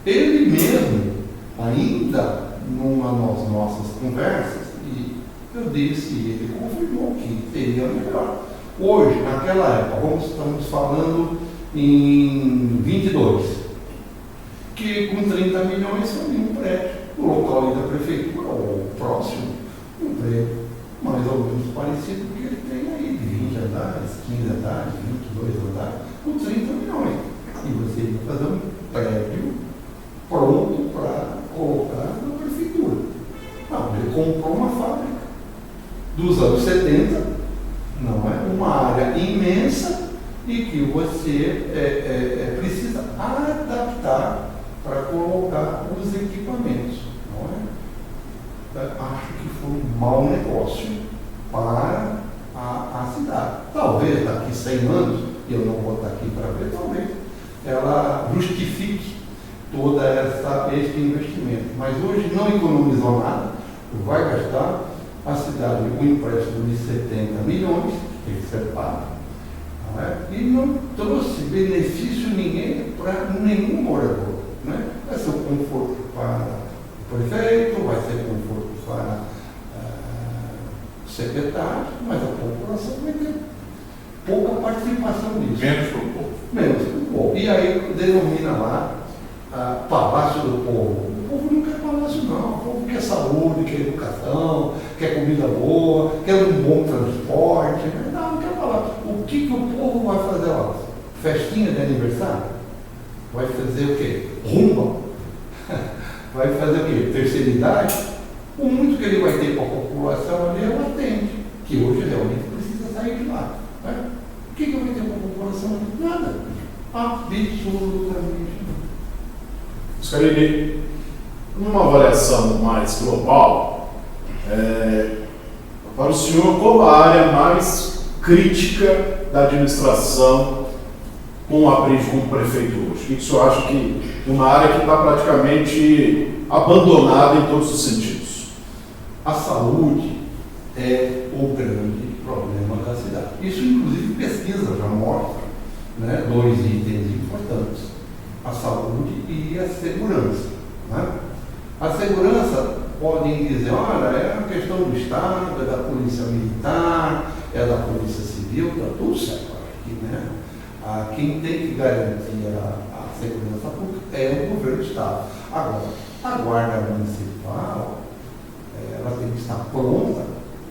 Ele mesmo, ainda numa das nossas conversas, e eu disse, ele confirmou que seria melhor. Hoje, naquela época, estamos falando em 22, que com 30 milhões seria um prédio. O local ali da prefeitura, ou próximo, um prédio mais ou menos parecido com o que ele tem aí, de 20 andares, 15 andares, 22 andares, com 30 milhões. E você ia fazer um prédio pronto para colocar na prefeitura. Não, ele comprou uma fábrica dos anos 70, não é? Uma área imensa e que você precisa adaptar para colocar os equipamentos, não é? Acho que foi um mau negócio para a cidade. Talvez daqui 100 anos, e eu não vou estar aqui para ver, talvez ela justifique todo este investimento. Mas hoje não economizou nada, vai gastar a cidade um empréstimo de 70 milhões, que tem que ser pago, não é? E não trouxe benefício para nenhum morador. Né? Vai ser um conforto para o prefeito, vai ser um conforto para o secretário, mas a população vai ter pouca participação nisso. Menos para o povo. Menos para o povo. E aí denomina lá Palácio do Povo. O povo não quer palácio, não. O povo quer saúde, quer educação, quer comida boa, quer um bom transporte. Né? Não quer palácio. O que o povo vai fazer lá? Festinha de aniversário? Vai fazer o quê? Rumba? Vai fazer o quê? Terceira idade? O muito que ele vai ter com a população ali é latente, que hoje realmente precisa sair de lá. Né? O que eu vou ter com a população? Nada. Absolutamente nada. Scarini, numa avaliação mais global, para o senhor, qual a área mais crítica da administração com o Aprígio como prefeito hoje? O que o senhor acha que é uma área que está praticamente abandonada em todos os sentidos? A saúde é o grande problema da cidade. Isso, inclusive, pesquisa já mostra, né, dois itens importantes: a saúde e a segurança. Né? A segurança, podem dizer, olha, é uma questão do Estado, é da Polícia Militar, é da Polícia Civil, está tudo certo aqui, né? Quem tem que garantir a segurança pública é o governo do Estado. Agora, a Guarda Municipal, ela tem que estar pronta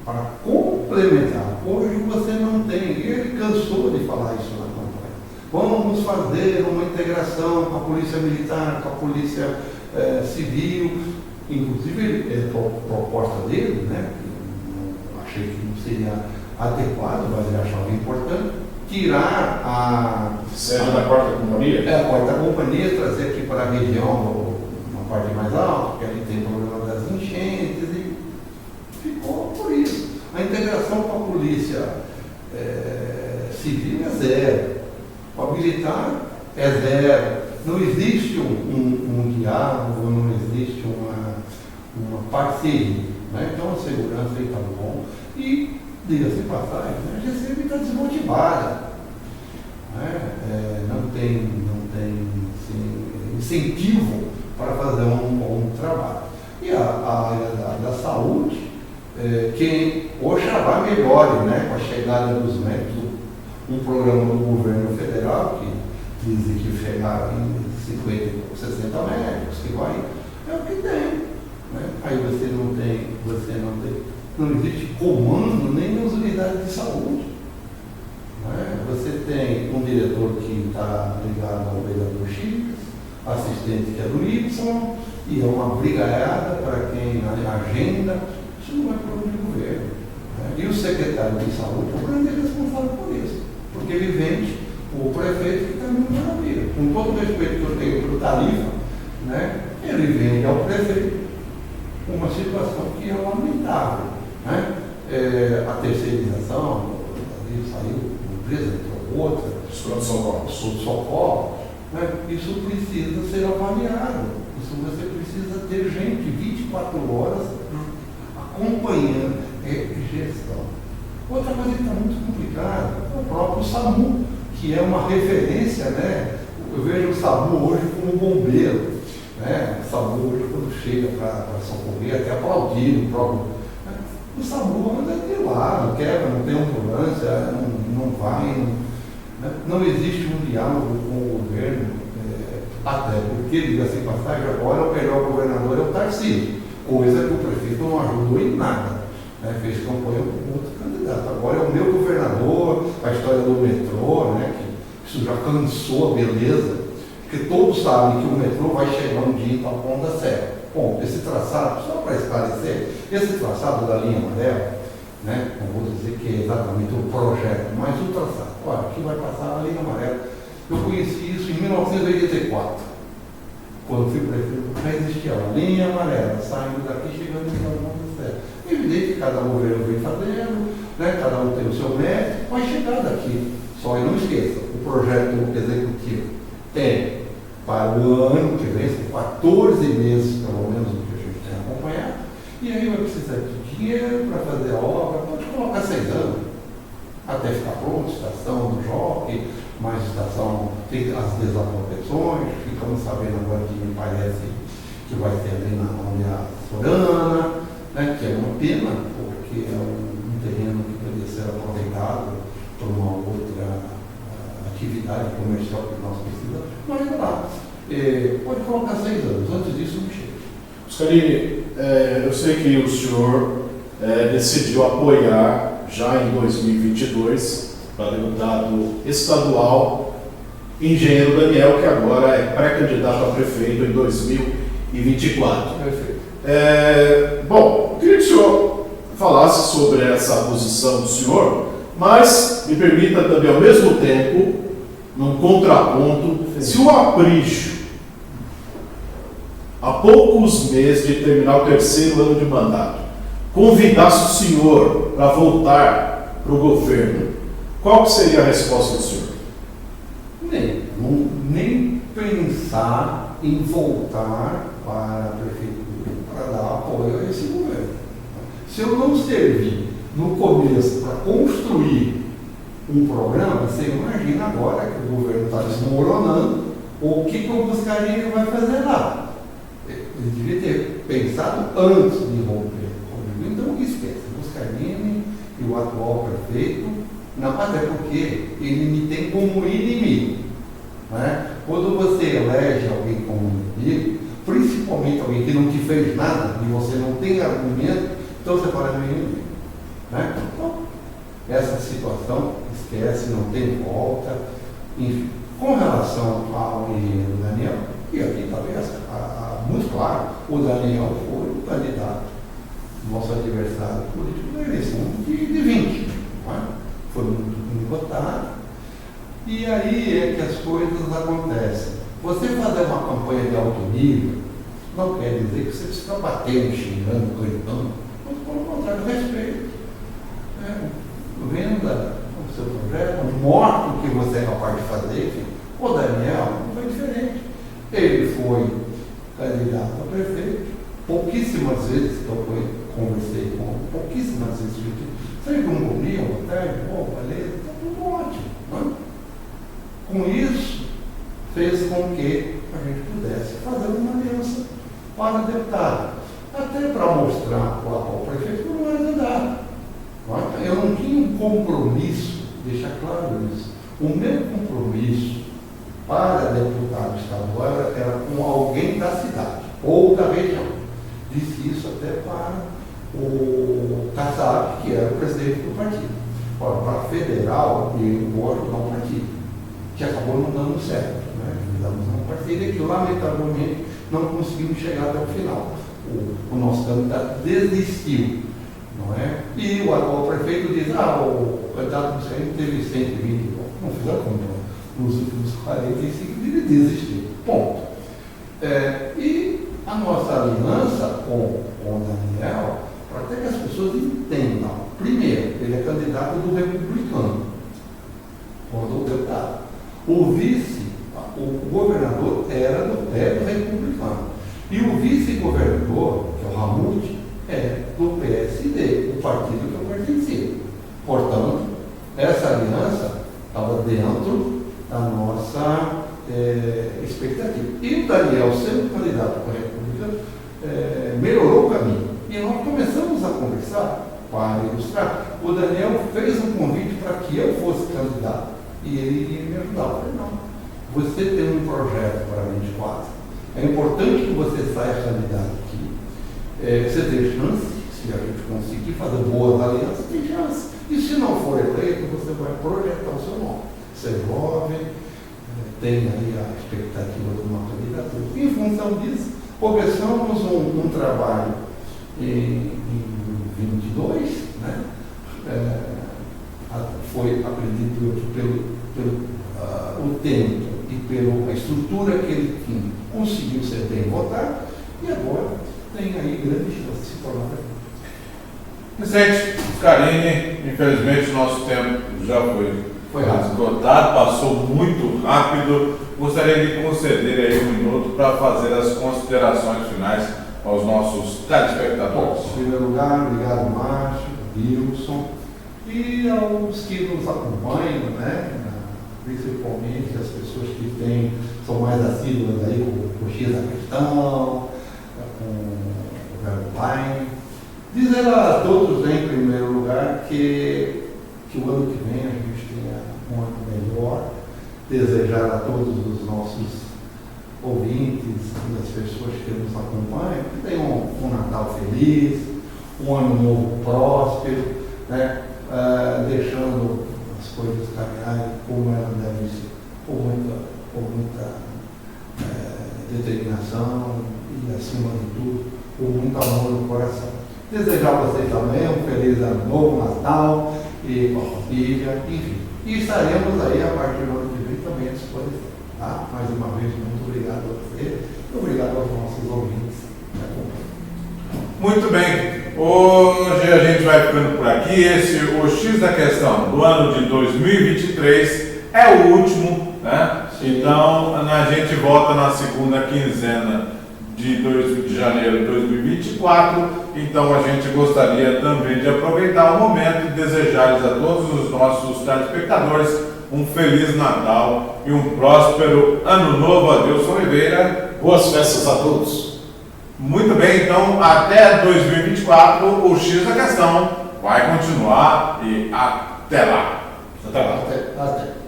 para complementar. Hoje você não tem, ele cansou de falar isso na campanha. Vamos fazer uma integração com a Polícia Militar, com a Polícia Civil. Inclusive, a proposta dele, né, que eu achei que não seria adequado, mas ele achava importante, tirar a Sede da quarta companhia? a quarta companhia, trazer aqui para a região, uma parte mais alta, porque ali tem problema das enchentes, e ficou por isso. A integração com a polícia civil é zero, com a militar é zero. Não existe um diálogo, não existe uma parceria. Né? Então a segurança está bom. E, diga-se passagem, a GCM está desmotivada. Né? Não tem assim, incentivo para fazer um bom trabalho. E a área da saúde, que oxalá melhore, né, com a chegada dos médicos, um programa do governo federal que dizem que chegaram em 50, 60 médicos, que vai, é o que tem. Né? Aí não existe comando nem nas unidades de saúde. Né? Você tem um diretor que está ligado ao vereador X, assistente que é do Y, e é uma brigaiada para quem agenda. Isso não é problema de governo. Né? E o secretário de saúde é o grande responsável por isso, porque ele vende o prefeito que está no maravilha. Com todo o respeito que eu tenho para o Tarifa, né, ele vende ao prefeito uma situação que é lamentável. Né? A terceirização, saiu uma empresa, entrou outra, socorro, né? Isso precisa ser avaliado. Isso você precisa ter gente 24 horas acompanhando gestão. Outra coisa que está muito complicada é o próprio SAMU, que é uma referência, né? Eu vejo o SAMU hoje como bombeiro, né? O SAMU hoje, quando chega para socorrer, até aplaudir o próprio. Né? O SAMU anda de lá, não quebra, não tem ambulância, não vai, não existe um diálogo com o governo, até porque, diga-se passagem, agora o melhor governador é o Tarcísio, coisa que o prefeito não ajudou em nada. Né, fez campanha com outro candidato. Agora é o meu governador, a história do metrô, né, que isso já cansou a beleza, porque todos sabem que o metrô vai chegar um dia em Itapuã da Serra. Bom, esse traçado, só para esclarecer, esse traçado da linha amarela, né, não vou dizer que é exatamente o projeto, mas o traçado. Olha, aqui vai passar a linha amarela. Eu conheci isso em 1984, quando fui prefeito, já existia a linha amarela, saindo daqui, chegando em Itapuã da Serra. É evidente que cada governo vem fazendo, né? Cada um tem o seu mérito, vai chegar daqui. Só e não esqueça, o projeto executivo é para o ano que vem, são 14 meses, pelo menos, do que a gente tem acompanhado, e aí vai precisar de dinheiro para fazer a obra, pode colocar 6 anos, até ficar pronto, estação do Jockey, mais estação, tem as desapropriações, ficamos sabendo agora que me parece que vai ter ali na onde a Sorana, né, que é uma pena, porque é um terreno que poderia ser aproveitado para uma outra atividade comercial que nós precisamos, mas lá, pode colocar 6 anos, antes disso não chega. Scarini, eu sei que o senhor decidiu apoiar já em 2022 para deputado estadual, engenheiro Daniel, que agora é pré-candidato a prefeito em 2023. 2024. Perfeito. Bom, eu queria que o senhor falasse sobre essa posição do senhor, mas me permita também, ao mesmo tempo, num contraponto, se o Aprígio, há poucos meses de terminar o 3º ano de mandato, convidasse o senhor para voltar para o governo, qual seria a resposta do senhor? Nem pensar em voltar para a prefeitura para dar apoio a esse governo. Se eu não servir no começo para construir um programa, você imagina agora que o governo está desmoronando, o que o Buscarini vai fazer lá? Ele devia ter pensado antes de romper comigo. Então, esquece. Buscarini e o atual prefeito, até porque ele me tem como inimigo. Né? Quando você elege alguém como inimigo, principalmente alguém que não te fez nada e você não tem argumento, então você fala meu inimigo. Né? Então, essa situação, esquece, não tem volta. Enfim, com relação ao engenheiro Daniel, e aqui talvez muito claro, o Daniel foi o candidato, nosso adversário político na eleição de 20. Não é? Foi muito votado. E aí é que as coisas acontecem. Você fazer uma campanha de alto nível não quer dizer que você precisa batendo, xingando, gritando, mas pelo contrário, respeito. Venda o seu projeto, mostra o que você é capaz de fazer. Enfim. O Daniel não foi diferente. Ele foi candidato a prefeito, pouquíssimas vezes que eu conversei com ele, pouquíssimas vezes que sempre um bom dia, boa tarde, beleza, está tudo ótimo. Né? Com isso, fez com que a gente pudesse fazer uma aliança para deputado, até para mostrar o atual prefeito que não era candidato. Eu não tinha um compromisso, deixar claro isso, o meu compromisso para deputado estadual era com alguém da cidade ou da região. Disse isso até para o Kassab, que era o presidente do partido. Para federal, eu vou ajudar o partido, que acabou não dando certo. Né? Fizemos uma parceria que, lamentavelmente, não conseguimos chegar até o final. O nosso candidato desistiu. Não é? E o atual prefeito diz, o candidato do Buscarini teve 120 votos. Não fiz a conta. Nos últimos 45 ele desistiu. Ponto. E a nossa aliança com o Daniel, para até que as pessoas entendam. Primeiro, ele é candidato do republicano, do deputado. O vice, o governador é do republicano. E o vice-governador, que é o Ramute, é do PSD, o partido que eu pertencia. Portanto, essa aliança estava dentro da nossa expectativa. E o Daniel, sendo candidato para a República, melhorou o caminho. E nós começamos a conversar para ilustrar. O Daniel fez um convite para que eu fosse candidato e ele iria me ajudar. Eu falei, não, você tem um projeto para 24, é importante que você saia candidato aqui. Você tem chance, se a gente conseguir fazer boas alianças, tem chance. E se não for eleito, você vai projetar o seu nome. Você é jovem, tem aí a expectativa de uma candidatura. Em função disso, começamos um trabalho em 22, né? Foi, acredito, pelo tempo e pela estrutura que ele tinha, conseguiu ser bem votado e agora tem aí grande chance de se tornar prefeito. Presidente Buscarini, infelizmente nosso tempo já foi esgotado, passou muito rápido. Gostaria de conceder aí 1 minuto para fazer as considerações finais aos nossos telespectadores. Em primeiro lugar, obrigado, Márcio, Wilson, e aos que nos acompanham, né? Principalmente as pessoas que são mais assíduas aí com o X da questão, com o Verbo. Dizer a todos, em primeiro lugar, que o ano que vem a gente tenha um ano melhor, desejar a todos os nossos ouvintes e as pessoas que nos acompanham que tenham um Natal feliz, um ano novo próspero, né? Deixando as coisas caminharem como elas devem ser, com muita determinação e, acima de tudo, com muito amor no coração. Desejar a vocês também um feliz ano novo, Natal e família, enfim. E estaremos aí a partir do ano que vem também à disposição. Tá? Mais uma vez, muito obrigado a você e obrigado aos nossos ouvintes. Muito bem. Hoje a gente vai ficando por aqui. O X da questão do ano de 2023 é o último, né? Então a gente volta na segunda quinzena de janeiro de 2024. Então a gente gostaria também de aproveitar o momento e desejar-lhes a todos os nossos telespectadores um Feliz Natal e um próspero Ano Novo. Adeus, Oliveira. Boas festas a todos. Muito bem, então até 2024 o X da questão vai continuar e até lá. Até lá. Até.